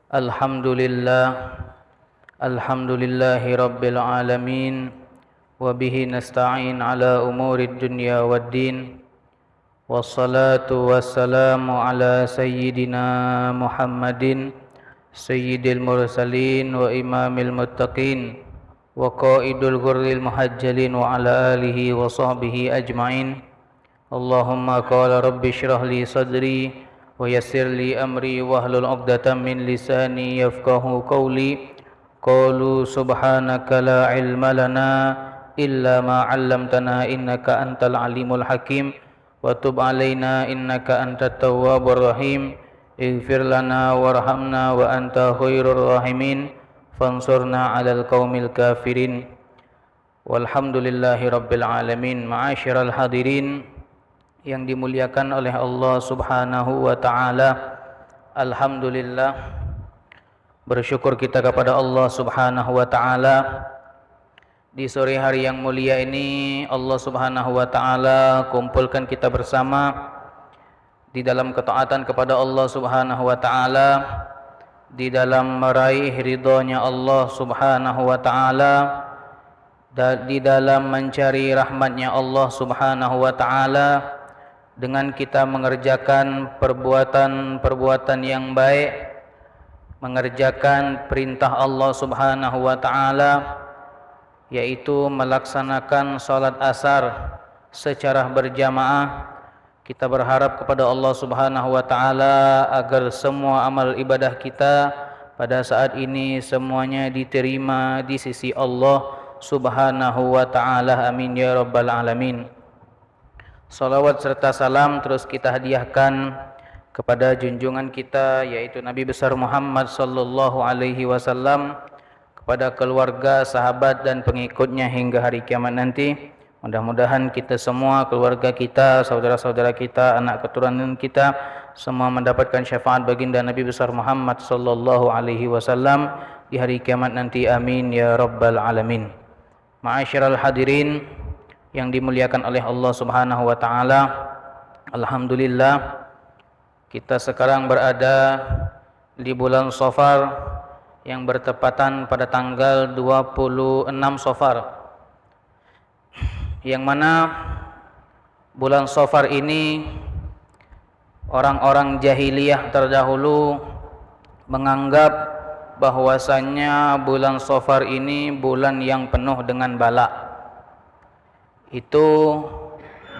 Alhamdulillah, alhamdulillahi rabbil alamin, wa bihi nasta'in ala umurid dunya waddin. Wassalatu wassalamu ala sayyidina Muhammadin sayyidil mursalin wa imamil muttaqin wa qaidul ghurril muhajjalin wa ala alihi wa sahbihi ajma'in. Allahumma qala rabbi shrah li sadri wa yassir li amri wahlul 'uqdatam min lisani yafqahu qawli. Qalu subhanaka la ilma lana illa ma 'allamtana innaka antal alimul hakim wa tub 'alaina innaka antat tawwabur rahim. Ighfir lana warhamna wa anta khairur rahimin fansurna 'alal qaumil kafirin. Walhamdulillahi rabbil alamin. Ma'asyiral hadirin yang dimuliakan oleh Allah Subhanahu wa taala, alhamdulillah, bersyukur kita kepada Allah Subhanahu wa taala di sore hari yang mulia ini. Allah Subhanahu wa taala kumpulkan kita bersama di dalam ketaatan kepada Allah Subhanahu wa taala, di dalam meraih ridhonya Allah Subhanahu wa taala, di dalam mencari rahmatnya Allah Subhanahu wa taala, dengan kita mengerjakan perbuatan-perbuatan yang baik, mengerjakan perintah Allah Subhanahu wa taala, yaitu melaksanakan salat asar secara berjamaah. Kita berharap kepada Allah Subhanahu wa taala agar semua amal ibadah kita pada saat ini semuanya diterima di sisi Allah Subhanahu wa taala. Amin ya rabbal alamin. Salawat serta salam terus kita hadiahkan kepada junjungan kita, yaitu Nabi besar Muhammad sallallahu alaihi wasallam, kepada keluarga, sahabat dan pengikutnya hingga hari kiamat nanti. Mudah-mudahan kita semua, keluarga kita, saudara-saudara kita, anak keturunan kita, semua mendapatkan syafaat baginda Nabi besar Muhammad sallallahu alaihi wasallam di hari kiamat nanti. Amin ya rabbal alamin. Ma'asyiral hadirin yang dimuliakan oleh Allah Subhanahu wa taala, alhamdulillah kita sekarang berada di bulan Safar yang bertepatan pada tanggal 26 Safar, yang mana bulan Safar ini orang-orang jahiliyah terdahulu menganggap bahwasannya bulan Safar ini bulan yang penuh dengan bala. Itu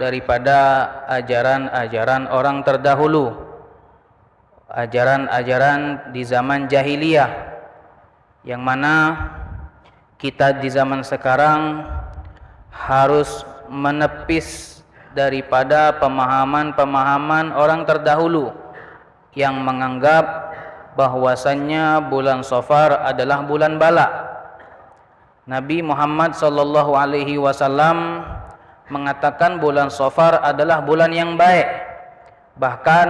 daripada ajaran-ajaran orang terdahulu, ajaran-ajaran di zaman jahiliyah, yang mana kita di zaman sekarang harus menepis daripada pemahaman-pemahaman orang terdahulu yang menganggap bahwasannya bulan Safar adalah bulan bala. Nabi Muhammad sallallahu alaihi wasallam mengatakan bulan Safar adalah bulan yang baik. Bahkan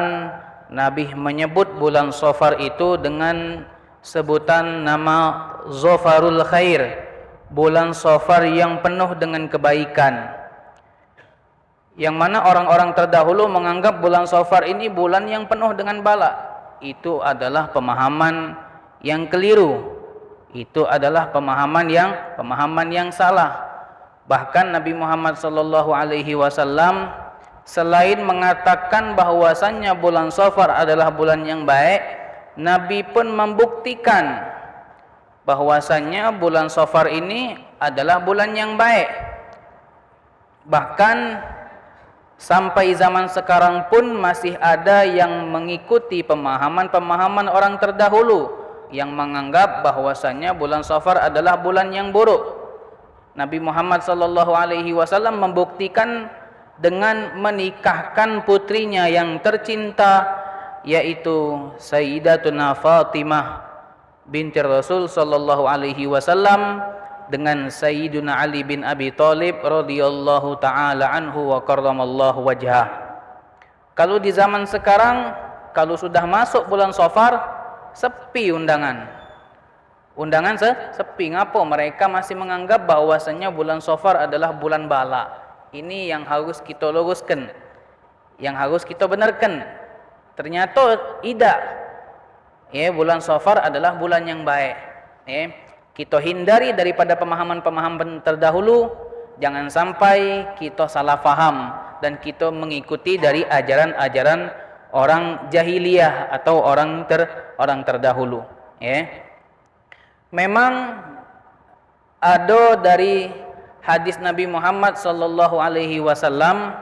Nabi menyebut bulan Safar itu dengan sebutan nama Zafarul Khair, bulan Safar yang penuh dengan kebaikan. Yang mana orang-orang terdahulu menganggap bulan Safar ini bulan yang penuh dengan bala. Itu adalah pemahaman yang keliru. Itu adalah pemahaman yang salah. Bahkan Nabi Muhammad sallallahu alaihi wasallam selain mengatakan bahwasannya bulan Safar adalah bulan yang baik, Nabi pun membuktikan bahwasannya bulan Safar ini adalah bulan yang baik. Bahkan sampai zaman sekarang pun masih ada yang mengikuti pemahaman-pemahaman orang terdahulu yang menganggap bahwasannya bulan Safar adalah bulan yang buruk. Nabi Muhammad sallallahu alaihi wasallam membuktikan dengan menikahkan putrinya yang tercinta, yaitu Sayyidatuna Fatimah binti Rasul sallallahu alaihi wasallam dengan Sayyiduna Ali bin Abi Thalib radhiyallahu taala anhu wa karramallahu wajhah. Kalau di zaman sekarang, kalau sudah masuk bulan Safar, sepi undangan. Sepi. Ngapa? Mereka masih menganggap bahwasannya bulan Safar adalah bulan bala. Ini yang harus kita luruskan, yang harus kita benarkan. Ternyata tidak. Bulan Safar adalah bulan yang baik. Kita hindari daripada pemahaman-pemahaman terdahulu, jangan sampai kita salah faham dan kita mengikuti dari ajaran-ajaran orang jahiliyah atau orang terdahulu. Memang ada dari hadis Nabi Muhammad sallallahu alaihi wasallam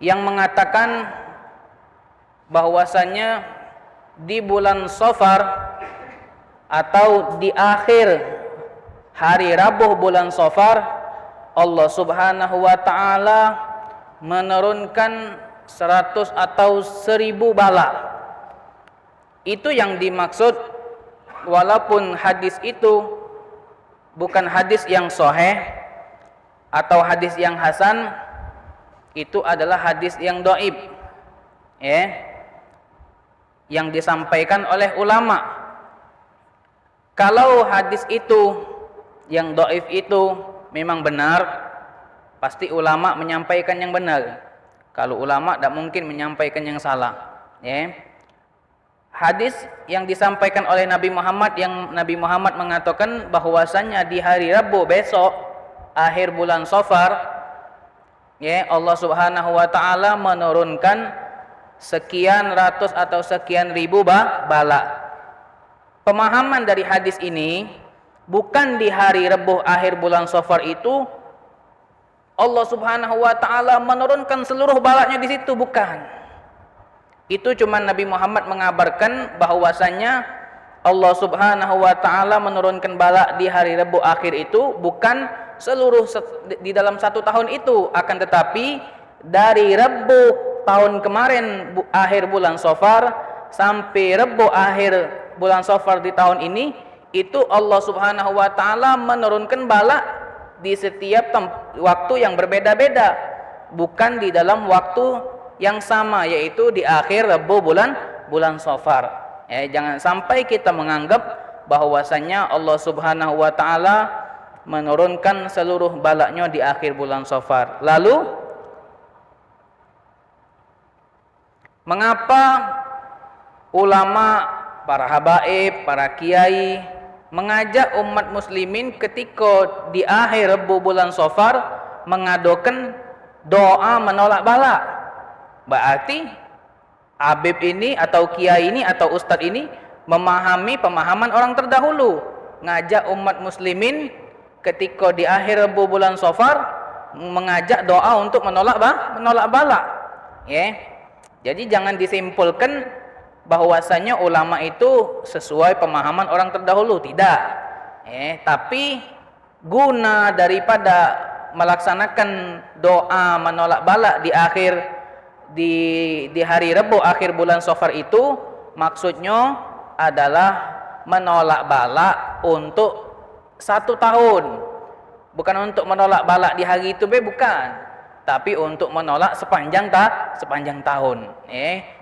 yang mengatakan bahwasanya di bulan Safar atau di akhir hari Rabu bulan Safar, Allah Subhanahu wa taala menurunkan 100 atau 1000 bala. Itu yang dimaksud, walaupun hadis itu bukan hadis yang sahih atau hadis yang hasan, itu adalah hadis yang dhaif, yang disampaikan oleh ulama. Kalau hadis itu yang dhaif itu memang benar, pasti ulama menyampaikan yang benar. Kalau ulama tidak mungkin menyampaikan yang salah. Hadis yang disampaikan oleh Nabi Muhammad, yang Nabi Muhammad mengatakan bahwasanya di hari Rabu besok akhir bulan Safar, Allah Subhanahu wa taala menurunkan sekian ratus atau sekian ribu bala. Pemahaman dari hadis ini, bukan di hari Rabu akhir bulan Safar itu Allah Subhanahu wa taala menurunkan seluruh balanya di situ, bukan. Itu cuma Nabi Muhammad mengabarkan bahwasanya Allah Subhanahu wa taala menurunkan bala di hari Rabu akhir itu, bukan seluruh di dalam satu tahun itu, akan tetapi dari Rabu tahun kemarin akhir bulan Safar sampai Rabu akhir bulan Safar di tahun ini, itu Allah Subhanahu wa taala menurunkan bala di setiap waktu yang berbeda-beda, bukan di dalam waktu yang sama, yaitu di akhir Rabu bulan Safar. Jangan sampai kita menganggap bahwasanya Allah Subhanahu wa taala menurunkan seluruh balanya di akhir bulan Safar. Lalu mengapa ulama, para habaib, para kiai mengajak umat muslimin ketika di akhir Rabu bulan Safar mengadakan doa menolak bala? Berarti habib ini atau kiai ini atau ustadz ini memahami pemahaman orang terdahulu, ngajak umat muslimin ketika di akhir Rabu bulan Safar mengajak doa untuk menolak bala. Jadi jangan disimpulkan bahwasanya ulama itu sesuai pemahaman orang terdahulu, tidak. Tapi guna daripada melaksanakan doa menolak bala di akhir di hari Rabu akhir bulan Safar itu, maksudnya adalah menolak bala untuk 1 tahun, bukan untuk menolak bala di hari itu, bukan, tapi untuk menolak sepanjang tahun.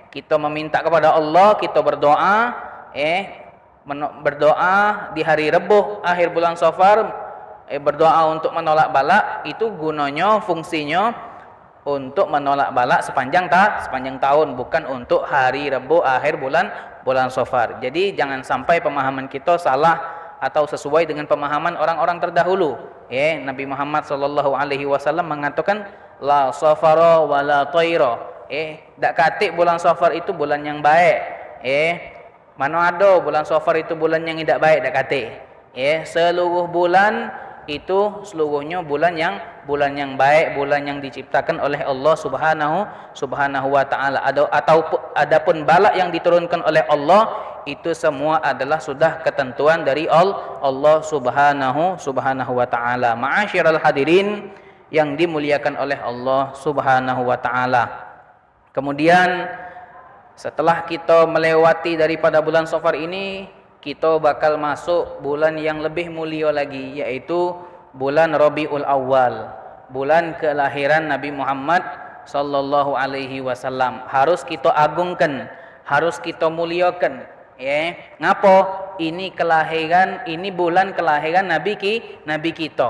Kita meminta kepada Allah, kita berdoa, berdoa di hari Rabu akhir bulan Safar, berdoa untuk menolak bala, itu gunanya, fungsinya untuk menolak bala sepanjang tahun, bukan untuk hari Rabu akhir bulan Safar. Jadi jangan sampai pemahaman kita salah atau sesuai dengan pemahaman orang-orang terdahulu. Nabi Muhammad sallallahu alaihi wasallam mengatakan la safara wa la tayra. Dak katik bulan Safar itu bulan yang baik. Mana ada bulan Safar itu bulan yang tidak baik, dak katik. Seluruh bulan itu seluruhnya bulan yang baik, bulan yang diciptakan oleh Allah Subhanahu wa taala. Adapun bala yang diturunkan oleh Allah, itu semua adalah sudah ketentuan dari Allah Subhanahu wa taala. Ma'asyiral hadirin yang dimuliakan oleh Allah Subhanahu wa taala. Kemudian setelah kita melewati daripada bulan Safar ini, kita bakal masuk bulan yang lebih mulia lagi, yaitu bulan Rabiul Awal, bulan kelahiran Nabi Muhammad sallallahu alaihi wasallam. Harus kita agungkan, harus kita muliakan. Ngapo? Ini bulan kelahiran Nabi kita.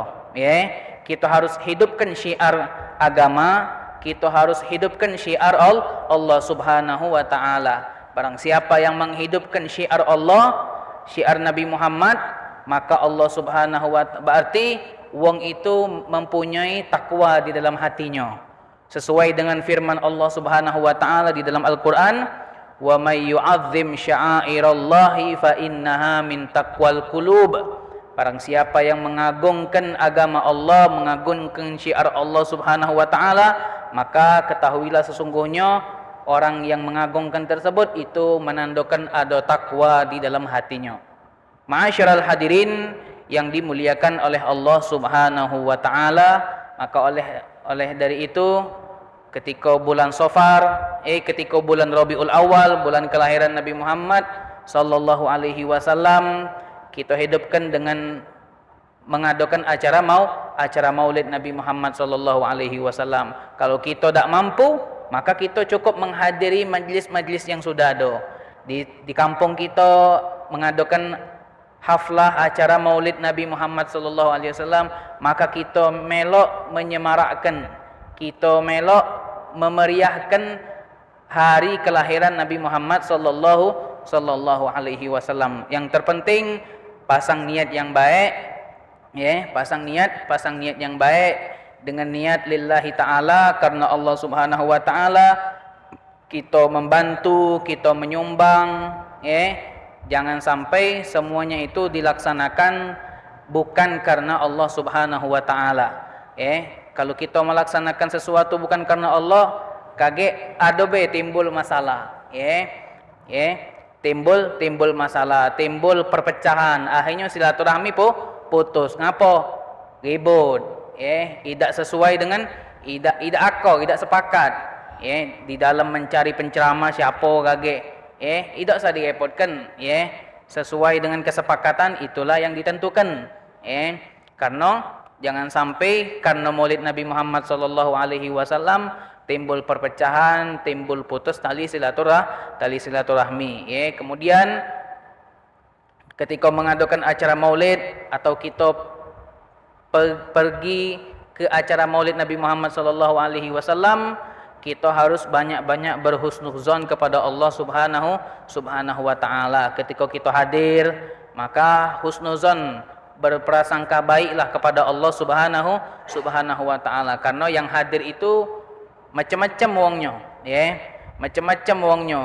Kita harus hidupkan syiar agama, kita harus hidupkan syiar Allah Subhanahu wa taala. Barang siapa yang menghidupkan syiar Allah, syiar Nabi Muhammad, maka Allah Subhanahu wa ta'ala, berarti wong itu mempunyai takwa di dalam hatinya. Sesuai dengan firman Allah Subhanahu wa ta'ala di dalam Al-Qur'an, "Wa may yu'azzim sya'airallahi fa innaha min taqwal qulub." Barang siapa yang mengagungkan agama Allah, mengagungkan syiar Allah Subhanahu wa ta'ala, maka ketahuilah sesungguhnya orang yang mengagungkan tersebut itu menandakan ada takwa di dalam hatinya. Ma'asyiral hadirin yang dimuliakan oleh Allah Subhanahu wa ta'ala, maka oleh dari itu ketika bulan Safar, ketika bulan Rabiul Awal, bulan kelahiran Nabi Muhammad sallallahu alaihi wasallam, kita hidupkan dengan mengadakan acara Maulid Nabi Muhammad sallallahu alaihi wasallam. Kalau kita tak mampu, maka kita cukup menghadiri majlis-majlis yang sudah ada. Di kampung kita mengadakan haflah acara Maulid Nabi Muhammad sallallahu alaihi wasallam, maka kita melok menyemarakkan, kita melok memeriahkan hari kelahiran Nabi Muhammad sallallahu alaihi wasallam. Yang terpenting pasang niat yang baik, pasang niat yang baik dengan niat lillahi ta'ala, karena Allah Subhanahu wa ta'ala. Kita membantu, kita menyumbang, jangan sampai semuanya itu dilaksanakan bukan karena Allah Subhanahu wa ta'ala. Kalau kita melaksanakan sesuatu bukan karena Allah, kage adobe timbul masalah, timbul masalah, timbul perpecahan, akhirnya silaturahmi putus. Ngapo? Ribut, tidak sesuai dengan tidak sepakat, di dalam mencari penceramah siapa kage, tidak usah direpotkan, sesuai dengan kesepakatan itulah yang ditentukan, karena jangan sampai karena Maulid Nabi Muhammad sallallahu alaihi wasallam timbul perpecahan, timbul putus tali silaturahmi. Kemudian ketika mengadakan acara Maulid atau kita pergi ke acara Maulid Nabi Muhammad sallallahu alaihi wasallam, kita harus banyak-banyak berhusnuzon kepada Allah Subhanahu wa ta'ala. Ketika kita hadir, maka husnuzon, berprasangka baiklah kepada Allah Subhanahu wa ta'ala, karena yang hadir itu macam-macam wongnya, macam-macam wongnya.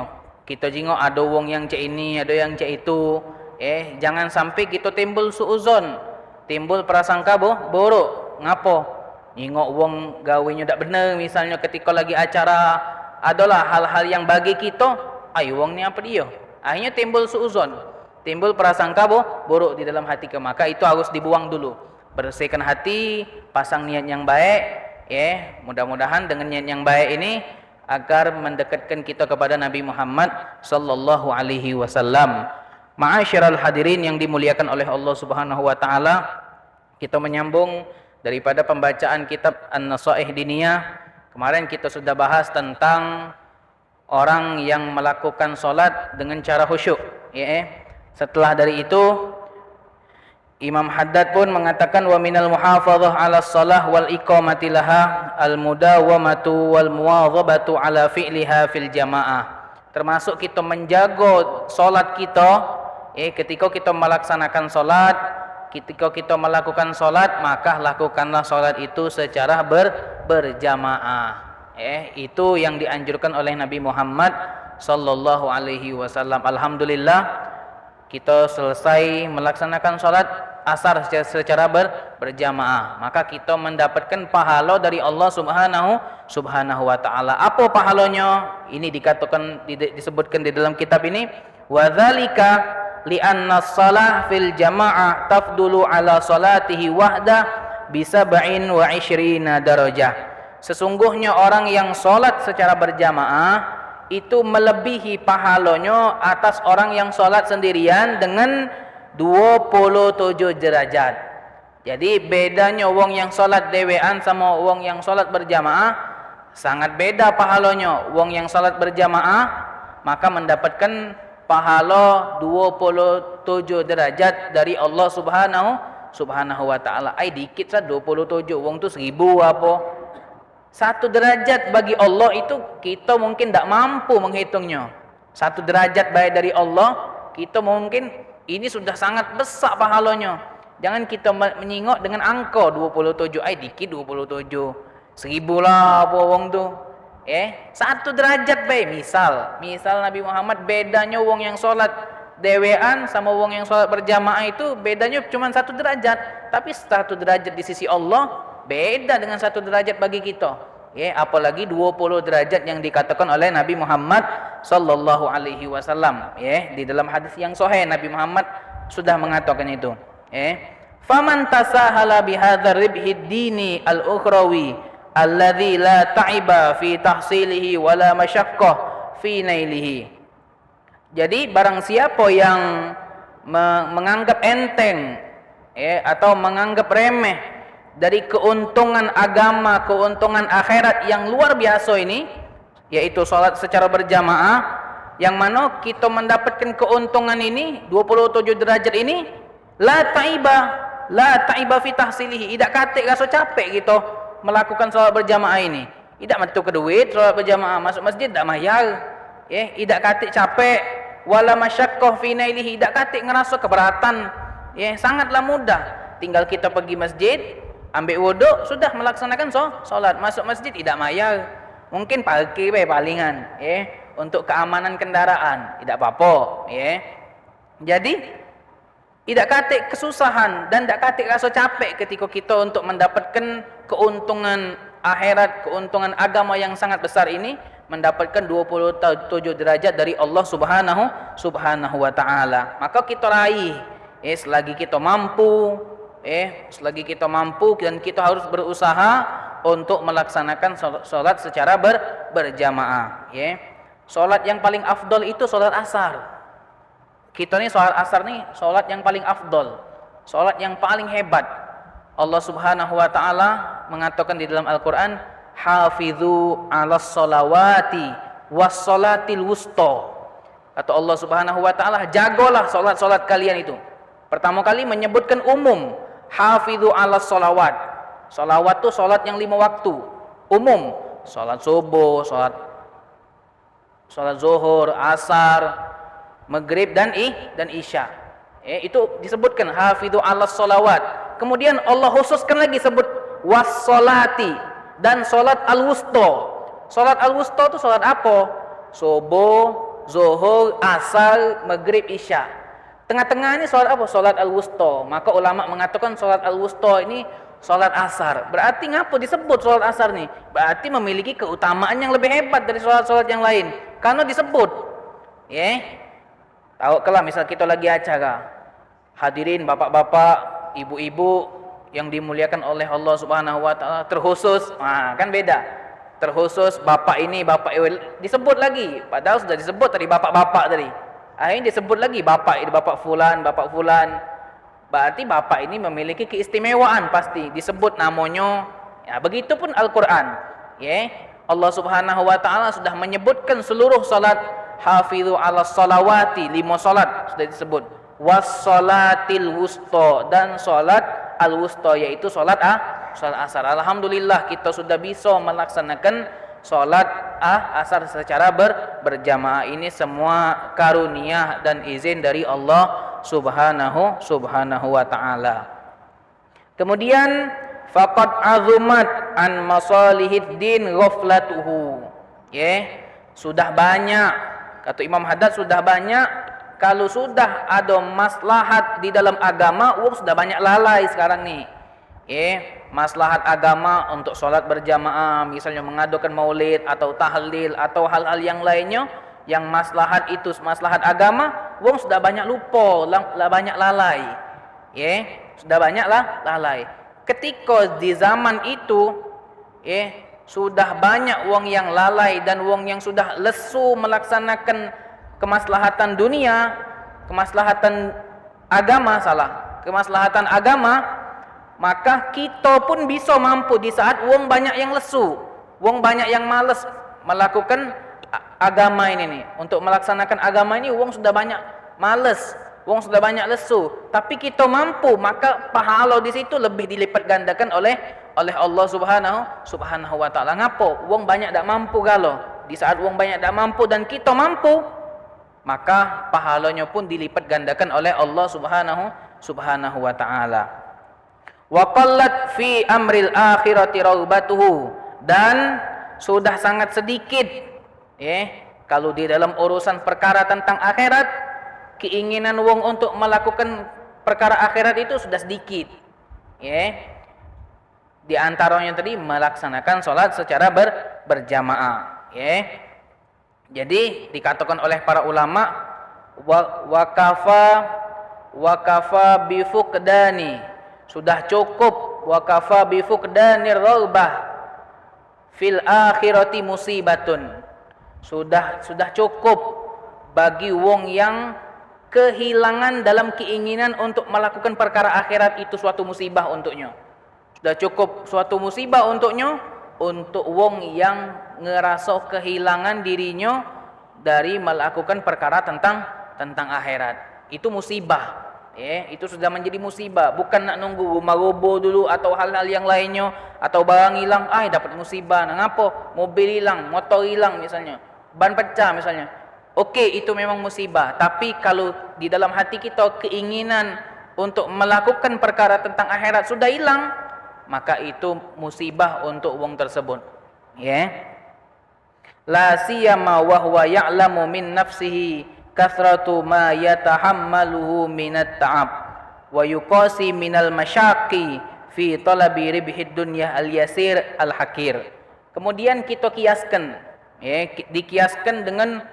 Kita jengok ada wong yang cak ini, ada yang cak itu, jangan sampai kita timbul suuzon, timbul prasangka buruk. Ngapo? Jengok wong gawenya tak benar, misalnya ketika lagi acara adalah hal-hal yang bagi kita, ayo wong ni apa dia? Akhirnya timbul suuzon, timbul prasangka buruk di dalam hati kita. Maka itu harus dibuang dulu. Bersihkan hati, pasang niat yang baik. Mudah-mudahan dengan niat yang baik ini agar mendekatkan kita kepada Nabi Muhammad sallallahu alaihi wasallam. Ma'asyiral hadirin yang dimuliakan oleh Allah Subhanahu wa taala, kita menyambung daripada pembacaan kitab An-Nasaih Diniyah. Kemarin kita sudah bahas tentang orang yang melakukan solat dengan cara khusyuk, Setelah dari itu Imam Haddad pun mengatakan wa minal muhafadzah 'ala shalah wal iqamati laha al mudawamatu wal muwadhabatu 'ala fi'liha fil jamaah. Termasuk kita menjaga salat kita, ketika kita melaksanakan salat, ketika kita melakukan salat, maka lakukanlah salat itu secara berjamaah. Itu yang dianjurkan oleh Nabi Muhammad sallallahu alaihi wasallam. Alhamdulillah kita selesai melaksanakan salat asar secara berjamaah, maka kita mendapatkan pahala dari Allah Subhanahu wa taala. Apa pahalanya? Ini disebutkan di dalam kitab ini, wa dzalika li anna shalah fil jamaah tafdulu ala salatihi wahda bi 27 darajah. Sesungguhnya orang yang salat secara berjamaah itu melebihi pahalanya atas orang yang sholat sendirian dengan 27 derajat. Jadi bedanya wong yang sholat dewean sama wong yang sholat berjamaah sangat beda pahalanya. Wong yang sholat berjamaah maka mendapatkan pahala 27 derajat dari Allah Subhanahu wa ta'ala. Dikit sah 27, wong tu 1000 apa. 1 derajat bagi Allah itu kita mungkin tak mampu menghitungnya. 1 derajat baik dari Allah, kita mungkin ini sudah sangat besar pahalanya. Jangan kita menyingok dengan angka 27, dikit 27. 1000 lah apa wong tu. 1 derajat baik. Misal Nabi Muhammad bedanya wong yang solat dewean sama wong yang solat berjamaah itu bedanya cuma 1 derajat. Tapi 1 derajat di sisi Allah beda dengan 1 derajat bagi kita. Apalagi 20 derajat yang dikatakan oleh Nabi Muhammad sallallahu alaihi wasallam. Di dalam hadis yang sahih Nabi Muhammad sudah mengatakan itu. Faman tasahala bihadzal ribhi dini al-ukhrawi alladzi la ta'iba fi tahsilihi wala masyaqqah fi nailihi. Jadi barang siapa yang menganggap enteng atau menganggap remeh dari keuntungan agama, keuntungan akhirat yang luar biasa ini, yaitu salat secara berjamaah, yang mana kita mendapatkan keuntungan ini 27 derajat ini, la taiba fi tahsilihi, tidak katik rasa capek gitu melakukan salat berjamaah ini. Tidak metu ke duit salat berjamaah, masuk masjid tak mayar, tidak katik capek, wala masyaqqah fi nailihi, tidak katik ngerasa keberatan, sangatlah mudah. Tinggal kita pergi masjid, ambil wuduk, sudah melaksanakan solat. Masuk masjid tidak mayar, mungkin parkir palingan, untuk keamanan kendaraan tidak apa-apa, Jadi tidak katik kesusahan dan tidak katik rasa capek ketika kita untuk mendapatkan keuntungan akhirat, keuntungan agama yang sangat besar ini, mendapatkan 27 derajat dari Allah Subhanahu wa taala. Maka kita raih, selagi kita mampu, selagi kita mampu, dan kita harus berusaha untuk melaksanakan solat secara berjamaah. Solat yang paling afdol itu solat asar. Kita ni solat asar ni solat yang paling afdol, solat yang paling hebat. Allah Subhanahu wa taala mengatakan di dalam Al-Qur'an, hafizu 'alas sholawati was sholatil wusta. Kata Allah Subhanahu wa taala, jagalah solat-solat kalian itu. Pertama kali menyebutkan umum, hafizu 'alas sholawat. Sholawat tu solat yang 5 waktu, umum. Solat subuh, solat zuhur, asar, maghrib dan isya. Itu disebutkan hafizu 'alas sholawat. Kemudian Allah khususkan lagi sebut was-sholati dan solat al-wusta. Solat al-wusta itu solat apa? Subuh, zuhur, asar, maghrib, isya. Tengah-tengah ini solat apa? Solat al-wusta. Maka ulama mengatakan solat al-wusta ini solat asar. Berarti ngapa disebut solat asar nih? Berarti memiliki keutamaan yang lebih hebat dari solat-solat yang lain. Karena disebut. Tahu kalau misal kita lagi acara, hadirin bapak-bapak, ibu-ibu yang dimuliakan oleh Allah Subhanahu wa taala, terkhusus, kan beda. Terkhusus bapak ini, bapak disebut lagi, padahal sudah disebut tadi bapak-bapak tadi. Akhirnya disebut lagi bapak fulan, bapak fulan. Berarti bapak ini memiliki keistimewaan, pasti disebut namanya. Begitupun Al-Qur'an. Allah Subhanahu wa taala sudah menyebutkan seluruh salat, hafizu 'alas sholawati, 5 salat sudah disebut, was sholatil wusta, dan salat al-wusta yaitu salat asar. Alhamdulillah kita sudah bisa melaksanakan salat asar secara berjamaah. Ini semua karunia dan izin dari Allah Subhanahu wa taala. Kemudian faqad azumat an masalihid din ghaflatuhu. Sudah banyak, kata Imam Haddad, sudah banyak, kalau sudah ada maslahat di dalam agama, sudah banyak lalai sekarang nih. Maslahat agama untuk sholat berjamaah, misalnya mengadakan maulid atau tahlil atau hal-hal yang lainnya, yang maslahat itu maslahat agama, sudah banyak lupa, banyak lalai. Sudah banyaklah lalai. Ketika di zaman itu, sudah banyak wong yang lalai dan wong yang sudah lesu melaksanakan kemaslahatan dunia, kemaslahatan agama, maka kita pun bisa mampu di saat wong banyak yang lesu, wong banyak yang malas melakukan agama ini nih. Untuk melaksanakan agama ini wong sudah banyak malas, wong sudah banyak lesu, tapi kita mampu, maka pahala di situ lebih dilipat gandakan oleh Allah Subhanahu wa taala. Ngapo? Wong banyak tak mampu kalau. Di saat wong banyak tak mampu dan kita mampu, maka pahalanya pun dilipat gandakan oleh Allah Subhanahu wa taala. Wa qallat fi amril akhirati raubatuhu, dan sudah sangat sedikit kalau di dalam urusan perkara tentang akhirat, keinginan wong untuk melakukan perkara akhirat itu sudah sedikit. Di antaranya tadi melaksanakan sholat secara berjamaah. Jadi dikatakan oleh para ulama, wakafa bifuqdani, sudah cukup, wakafa bifuqdanir raubah fil akhirati musibatun, sudah cukup bagi wong yang kehilangan dalam keinginan untuk melakukan perkara akhirat itu suatu musibah untuknya. Sudah cukup suatu musibah untuknya, untuk wong yang ngerasa kehilangan dirinya dari melakukan perkara tentang akhirat. Itu musibah. Itu sudah menjadi musibah, bukan nak nunggu rumah roboh dulu atau hal-hal yang lainnya, atau barang hilang, dapat musibah. Nah, ngapa? Mobil hilang, motor hilang misalnya, ban pecah misalnya. Okey, itu memang musibah. Tapi kalau di dalam hati kita keinginan untuk melakukan perkara tentang akhirat sudah hilang, maka itu musibah untuk wong tersebut. La siyama wa huwa ya'lamu min nafsihi kathratu ma yatahammaluhu minat ta'ab wa yuqasi minal masyaqqi fi talabi ribhid dunya al-yasir al-hakir. Kemudian kita kiaskan, dikiaskan dengan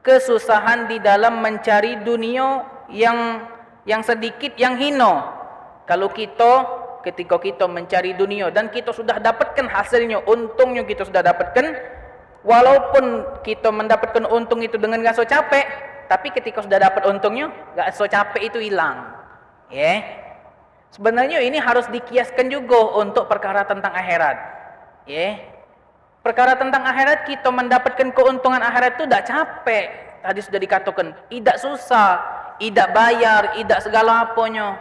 kesusahan di dalam mencari dunia yang sedikit, yang hina. Kalau ketika kita mencari dunia dan kita sudah dapatkan hasilnya, untungnya kita sudah dapatkan, walaupun kita mendapatkan untung itu dengan gak so capek, tapi ketika sudah dapat untungnya, gak so capek itu hilang. Sebenarnya ini harus dikiaskan juga untuk perkara tentang akhirat. Perkara tentang akhirat, kita mendapatkan keuntungan akhirat itu tidak capek. Tadi sudah dikatakan, tidak susah, tidak bayar, tidak segala apanya.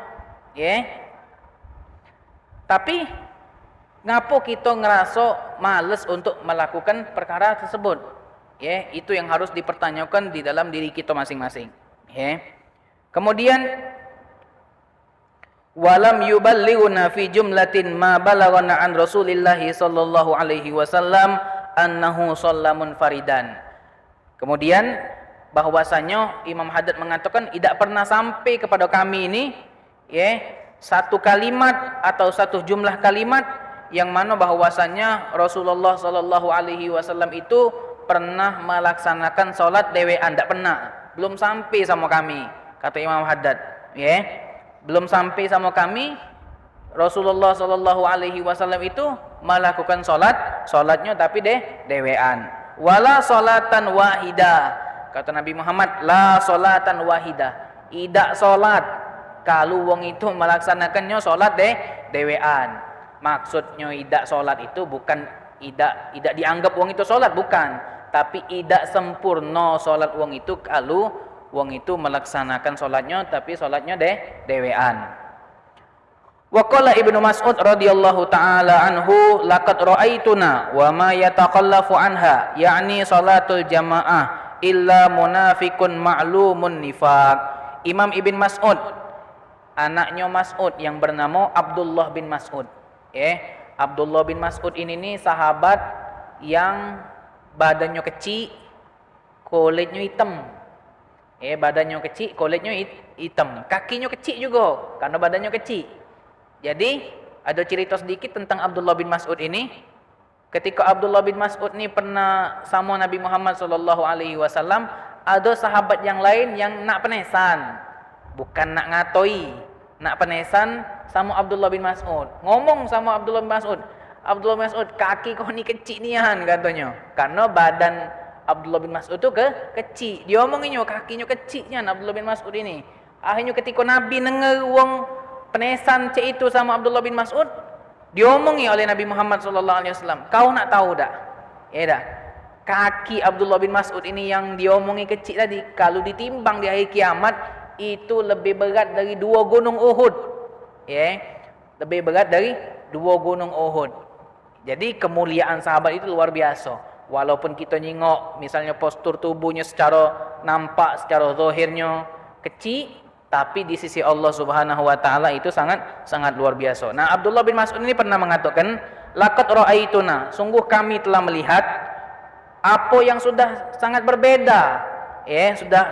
Tapi ngapo kita ngerasa males untuk melakukan perkara tersebut? Itu yang harus dipertanyakan di dalam diri kita masing-masing. Kemudian walam yuballighuna fi jumlatin ma balaghana an Rasulillah sallallahu alaihi wasallam annahu shallamun faridan. Kemudian bahwasanya Imam Haddad mengatakan tidak pernah sampai kepada kami ini satu kalimat atau satu jumlah kalimat yang mana bahwasanya Rasulullah sallallahu alaihi wasallam itu pernah melaksanakan salat dewean. Tidak pernah, belum sampai sama kami, kata Imam Haddad. Belum sampai sama kami Rasulullah sallallahu alaihi wasallam itu melakukan salatnya tapi dewean. Wala salatan wahida, kata Nabi Muhammad, la salatan wahida, tidak salat kalau wong itu melaksanakannya salat dewean. Maksudnya tidak salat itu bukan tidak dianggap wong itu salat, bukan, tapi tidak sempurna salat wong itu kalau wong itu melaksanakan salatnya tapi salatnya dewean. Wa qala Ibnu Mas'ud radhiyallahu taala anhu, laqad ra'aituna wa ma yataqallafu anha, yakni salatul jamaah illa munafiqun ma'lumun nifaq. Imam Ibn Mas'ud, anaknya Mas'ud yang bernama Abdullah bin Mas'ud. Abdullah bin Mas'ud ini sahabat yang badannya kecil, kulitnya hitam. Badannya kecil, kulitnya hitam. Kakinya kecil juga karena badannya kecil. Jadi ada cerita sedikit tentang Abdullah bin Mas'ud ini. Ketika Abdullah bin Mas'ud ini pernah sama Nabi Muhammad sallallahu alaihi wasallam, ada sahabat yang lain yang nak penesan, bukan nak ngatoi, nak penesan sama Abdullah bin Mas'ud. Ngomong sama Abdullah bin Mas'ud, Abdullah bin Mas'ud, kaki kau ni kecil nian katanya. Karena badan Abdullah bin Mas'ud tu kecil. Dia omonginnya kakinya kecilnya Abdullah bin Mas'ud ini. Akhirnya ketika Nabi dengar wong penesan cik itu sama Abdullah bin Mas'ud, diomongi oleh Nabi Muhammad sallallahu alaihi wasallam, kau nak tahu tak? Dah. Kaki Abdullah bin Mas'ud ini yang diomongi kecil tadi, kalau ditimbang di hari kiamat itu lebih berat dari 2 gunung Uhud. Lebih berat dari 2 gunung Uhud. Jadi kemuliaan sahabat itu luar biasa. Walaupun kita nyingok misalnya postur tubuhnya secara nampak secara zahirnya kecil, tapi di sisi Allah Subhanahu wa taala itu sangat luar biasa. Nah, Abdullah bin Mas'ud ini pernah mengatakan, laqad ra'aituna, sungguh kami telah melihat apa yang sudah sangat berbeda.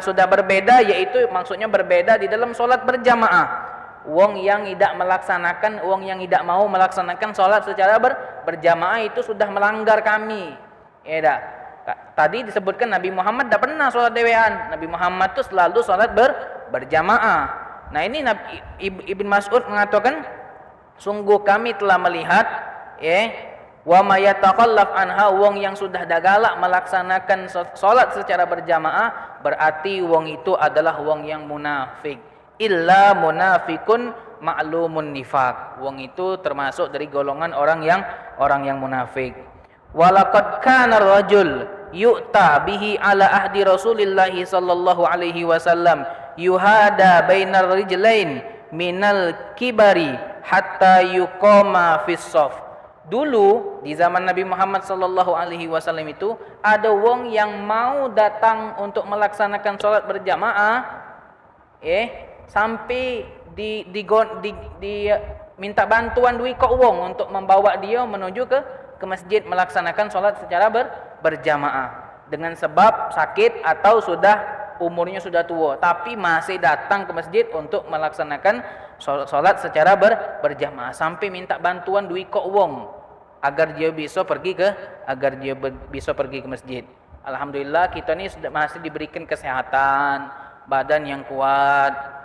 Sudah berbeda, yaitu maksudnya berbeda di dalam solat berjamaah. Wong yang tidak melaksanakan, wong yang tidak mau melaksanakan solat secara berjamaah itu sudah melanggar kami. Tadi disebutkan Nabi Muhammad tidak pernah solat dewean. Nabi Muhammad itu selalu solat berjamaah. Nah, ini Ibn Mas'ud mengatakan, sungguh kami telah melihat wa may yatakhallaf anha, wong yang sudah galak melaksanakan solat secara berjamaah, berarti wong itu adalah wong yang munafik. Illa munafikun ma'lumun nifaq, wong itu termasuk dari golongan orang yang munafik. Walaqad kana rajul yu'ta bihi ala ahdi Rasulillah sallallahu alaihi wasallam yuhada bainar rijlain minal kibari hatta yuqama fis shaf. Dulu di zaman Nabi Muhammad sallallahu alaihi wasallam itu ada wong yang mau datang untuk melaksanakan salat berjamaah, sampai minta bantuan duit kok wong untuk membawa dia menuju ke masjid melaksanakan solat secara berjamaah, dengan sebab sakit atau umurnya sudah tua, tapi masih datang ke masjid untuk melaksanakan solat secara berjamaah, sampai minta bantuan duit kok wong agar dia bisa pergi ke masjid. Alhamdulillah kita ni masih diberikan kesehatan, badan yang kuat.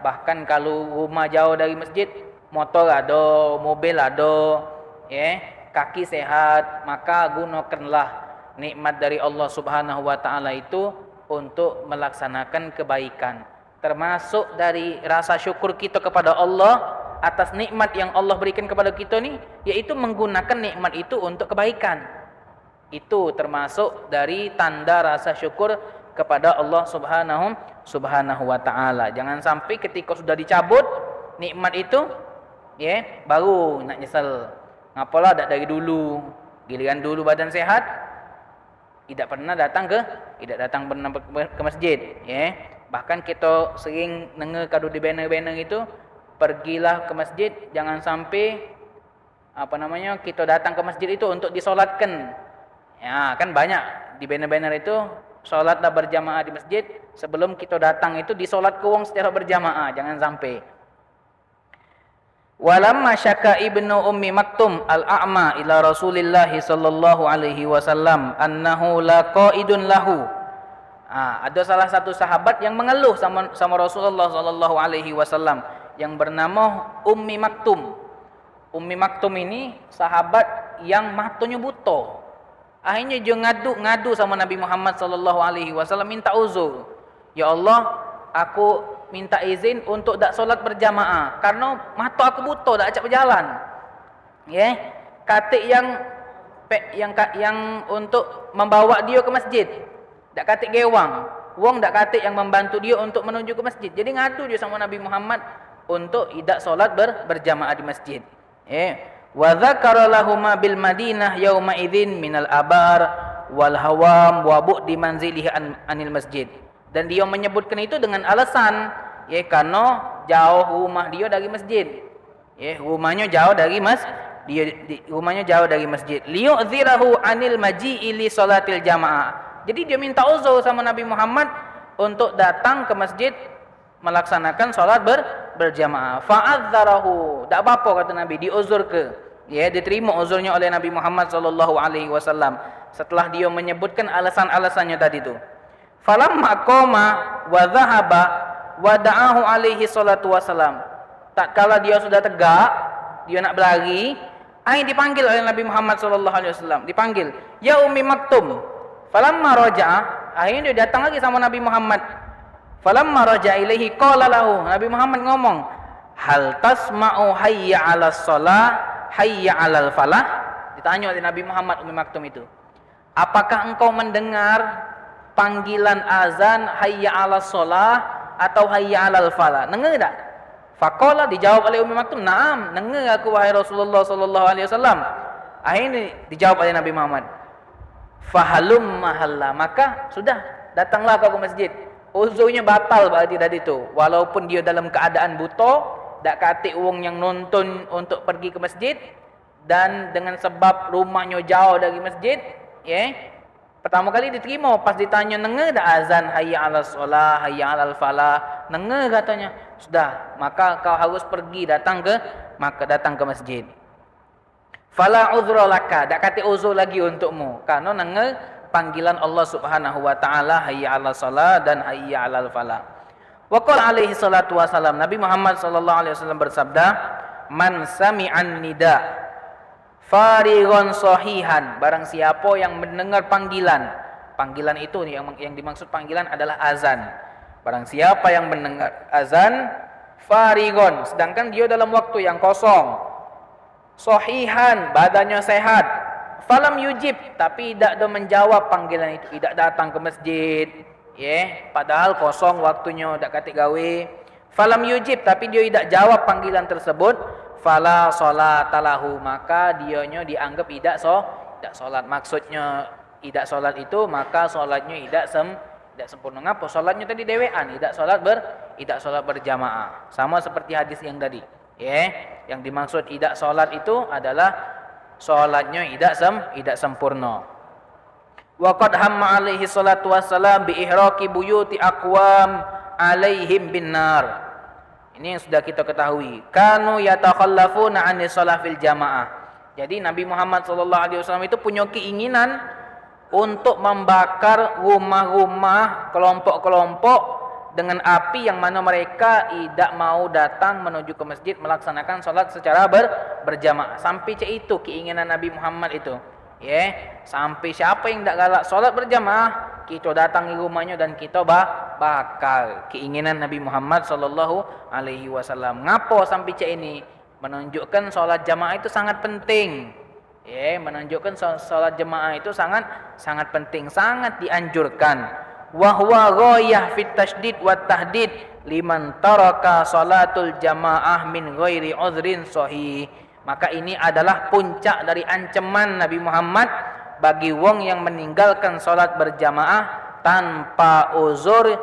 Bahkan kalau rumah jauh dari masjid, motor ada, mobil ada, kaki sehat, maka gunakanlah nikmat dari Allah Subhanahu wa taala itu untuk melaksanakan kebaikan. Termasuk dari rasa syukur kita kepada Allah atas nikmat yang Allah berikan kepada kita ni, yaitu menggunakan nikmat itu untuk kebaikan. Itu termasuk dari tanda rasa syukur kepada Allah Subhanahu wa taala. Jangan sampai ketika sudah dicabut nikmat itu, baru nak nyesal. Ngapalah dak dari dulu, giliran dulu badan sehat, tidak datang ke masjid, Bahkan kita sering dengar kado di banner-banner itu, pergilah ke masjid, jangan sampai kita datang ke masjid itu untuk disolatkan. Ya, kan banyak di banner-banner itu, solatlah berjamaah di masjid, sebelum kita datang itu disolat ke wong secara berjamaah, jangan sampai. Walamma syaka ibnu ummi maktum al-a'ma ila Rasulillah sallallahu alaihi wasallam annahu la qaidun lahu. Ada salah satu sahabat yang mengeluh sama Rasulullah sallallahu alaihi wasallam yang bernama Ummi Maktum. Ummi Maktum ini sahabat yang matanya buta. Akhirnya dia ngadu sama Nabi Muhammad sallallahu alaihi wasallam, minta uzur. Ya Allah, aku minta izin untuk tak solat berjamaah karena mata aku buta, tak acak berjalan. Katik yang untuk membawa dia ke masjid, tak katik gewang. Wong tak katik yang membantu dia untuk menuju ke masjid. Jadi ngadu dia sama Nabi Muhammad untuk tidak solat berjamaah di masjid. Wa dzakara lahuma bil Madinah yauma idzin minal abar wal hawam wa bu'di manzilihi anil masjid. Dan dia menyebutkan itu dengan alasan, karena jauh rumah dia dari masjid. Rumahnya jauh dari rumahnya jauh dari masjid. Liyu'dzirahu anil maji'i li salatil jamaah. Jadi dia minta uzur sama Nabi Muhammad untuk datang ke masjid melaksanakan salat berjamaah. Fa'adzarahu, tak apa-apa kata Nabi, diuzur ke. Diterima uzurnya oleh Nabi Muhammad sallallahu alaihi wasallam setelah dia menyebutkan alasan-alasannya tadi itu. Falamma qama wa dhahaba wa da'ahu alaihi salatu wasalam. Tak kala dia sudah tegak, dia nak berlari, dipanggil oleh Nabi Muhammad sallallahu alaihi wasallam, dipanggil, "Ya Ummi Maktum." Falamma raja'a, akhirnya dia datang lagi sama Nabi Muhammad. Falamma raja'a ilaihi qala lahu, Nabi Muhammad ngomong, "Hal tasma'u hayya 'alas shalah, hayya 'alal falah?" Ditanya oleh Nabi Muhammad Ummi Maktum itu, "Apakah engkau mendengar panggilan azan hayya 'alas shalah atau hayya 'alal falah?" Dengar tak? Faqala, dijawab oleh Ummi Maktum, "Naam, dengar aku wahai Rasulullah sallallahu alaihi wasallam." Akhirnya dijawab oleh Nabi Muhammad, "Fahalum mahalla," maka sudah datanglah kau ke masjid. Uzurnya batal berarti tadi tu. Walaupun dia dalam keadaan buta, dak katik wong yang nonton untuk pergi ke masjid, dan dengan sebab rumahnya jauh dari masjid, pertama kali diterima, pas ditanya nenge dak azan hayya 'alas shalah, hayya 'alal falah, nenge katanya. Sudah, maka kau harus pergi datang ke masjid. Fala uzra laka, dak kate uzur lagi untukmu karena nenge panggilan Allah Subhanahu wa taala hayya 'alas shalah dan hayya 'alal falah. Wa qala alaihi salatu wasalam, Nabi Muhammad sallallahu alaihi wasallam bersabda, man sami'an nida farigon sahihan, barang siapa yang mendengar panggilan itu yang dimaksud panggilan adalah azan. Barang siapa yang mendengar azan farigon, sedangkan dia dalam waktu yang kosong, sahihan, badannya sehat, falam yujib, tapi tidak menjawab panggilan itu, tidak datang ke masjid, padahal kosong waktunya, tidak katik gawe, falam yujib, tapi dia tidak jawab panggilan tersebut, fala sholatalahu, maka dianya dianggap tidak solat. Maksudnya tidak solat itu, maka solatnya tidak sempurna. Ngapa? Solatnya tadi dewean, tidak solat berjamaah. Sama seperti hadis yang tadi. Yang dimaksud tidak solat itu adalah solatnya tidak sempurna. Wa qad hamma alaihi salatu wassalam bi ihraqi buyuti aqwam alaihim bin nar. Ini yang sudah kita ketahui. Kanu yatakhallafuna 'anis shalah fil jamaah. Jadi Nabi Muhammad sallallahu alaihi wasallam itu punya keinginan untuk membakar rumah-rumah kelompok-kelompok dengan api yang mana mereka tidak mau datang menuju ke masjid melaksanakan salat secara berjamaah. Sampai itu keinginan Nabi Muhammad itu. Sampai siapa yang tidak galak salat berjamaah, kita datangi rumahnya dan kita bakar. Keinginan Nabi Muhammad sallallahu alaihi wasallam. Ngapo sampai ini? Menunjukkan salat jamaah itu sangat penting. Menunjukkan salat jamaah itu sangat penting, sangat dianjurkan. Wa huwa ghayah fit tasydid wat tahdid liman taraka salatul jamaah min ghairi udhrin sahih. Maka ini adalah puncak dari ancaman Nabi Muhammad bagi wong yang meninggalkan salat berjamaah tanpa uzur,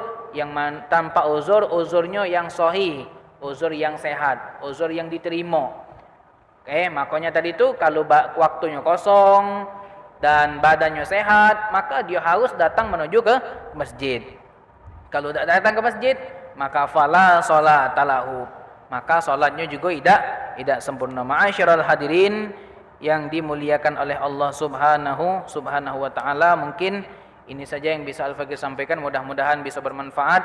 uzurnya yang sahih, uzur yang sehat, uzur yang diterima. Makanya tadi itu kalau waktunya kosong dan badannya sehat, maka dia harus datang menuju ke masjid. Kalau tidak datang ke masjid, maka fala sholatalahu, maka salatnya juga tidak sempurna. Ma'asyiral hadirin yang dimuliakan oleh Allah Subhanahu wa taala, mungkin ini saja yang bisa Al-Fakir sampaikan, mudah-mudahan bisa bermanfaat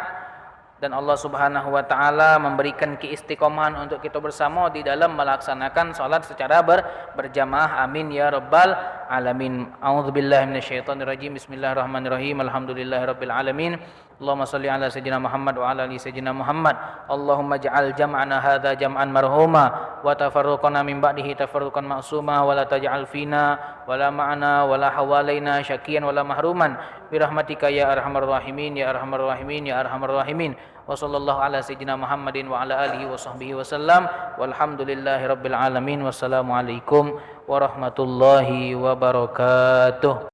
dan Allah Subhanahu wa taala memberikan keistiqomahan untuk kita bersama di dalam melaksanakan salat secara berjamaah. Amin ya rabbal alamin. A'udzubillahi minasyaitonirrajim. Bismillahirrahmanirrahim. Alhamdulillahirabbil alamin. Allahumma shalli ala sayyidina Muhammad wa ala ali sayyidina Muhammad. Allahumma ja'al jam'ana hadza jam'an marhuma wa tafarruqana min ba'dihi tafarruqan ma'suma wa la taj'al fina wa la ma'ana wa la hawalaina syaqiyan wa la mahruman bi rahmatika ya arhamar rahimin ya arhamar rahimin ya arhamar rahimin. Wa sallallahu ala sayyidina Muhammadin wa ala alihi wa sahbihi wasallam walhamdulillahi rabbil alamin. Wassalamualaikum warahmatullahi wabarakatuh.